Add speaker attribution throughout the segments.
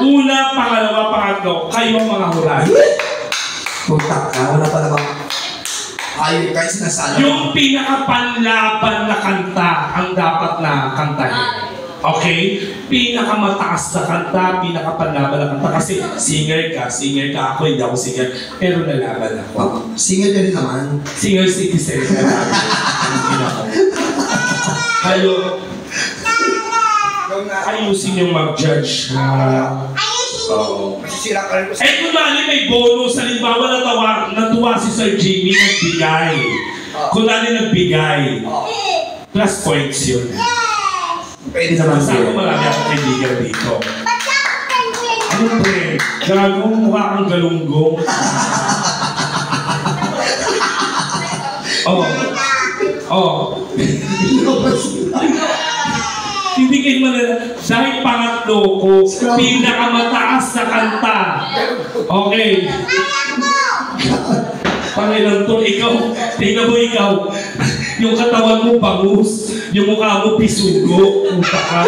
Speaker 1: Una, pangalawa, pangatlo, kayo ang mga hulaan.
Speaker 2: Puntak ka, wala pa namang ayaw kayo sinasala.
Speaker 1: Yung pinakapanlaban na kanta ang dapat na kantahin. Okay? Pinakamataas na kanta, pinakapanlaban na kanta. Kasi singer ka, ako, hindi ako singer. Pero nalaban ako.
Speaker 2: Singer ka rin naman.
Speaker 1: Singer citizen ka namin. Kayo, ayusin yung mag-judge. Eh kung mali may bonus, halimbawa natuwa si Sir Jimmy, nagbigay. Kung mali nagbigay, plus points yun.
Speaker 2: Pwede naman
Speaker 1: sa ako marami akong kaibigan dito. Ano pre? Gagong mukha kang galunggong. Hindi kayo malala. Dahil pangatlo ko, pinakamataas sa kanta. Okay. Pangilan to, ikaw, tingnan mo ikaw. Yung katawan mo bangus, yung mukha mo pisugo. Puta ka.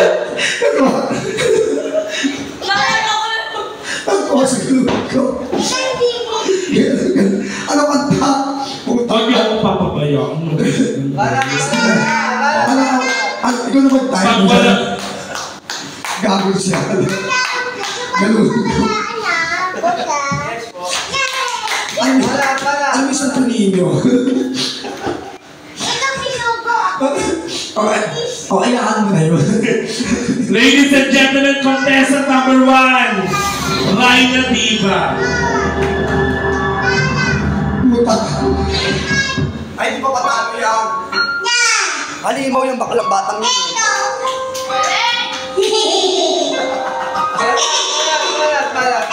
Speaker 2: Ako sa gulog ko. Ano kanta?
Speaker 1: Huwag niyo akong papabayaan.
Speaker 2: Ikaw naman tayo. Gago siya. Galungo. Ano yung Santo Niño? Okay, nakaan mo na yun.
Speaker 1: Ladies and gentlemen, contestant number 1, Raina Diva.
Speaker 2: Mutak.
Speaker 3: Ay, di pa patalo yan. Halimaw yung baklang batang yun. Balat.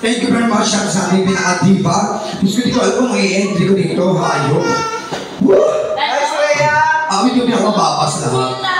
Speaker 2: Thank you very much sa ating pinaka-diva. Gusto ko di ko alam kung i-entry ko dito. Hayop. Woo!
Speaker 3: Nice, Rhea!
Speaker 2: Awit yung pinakamababas lahat.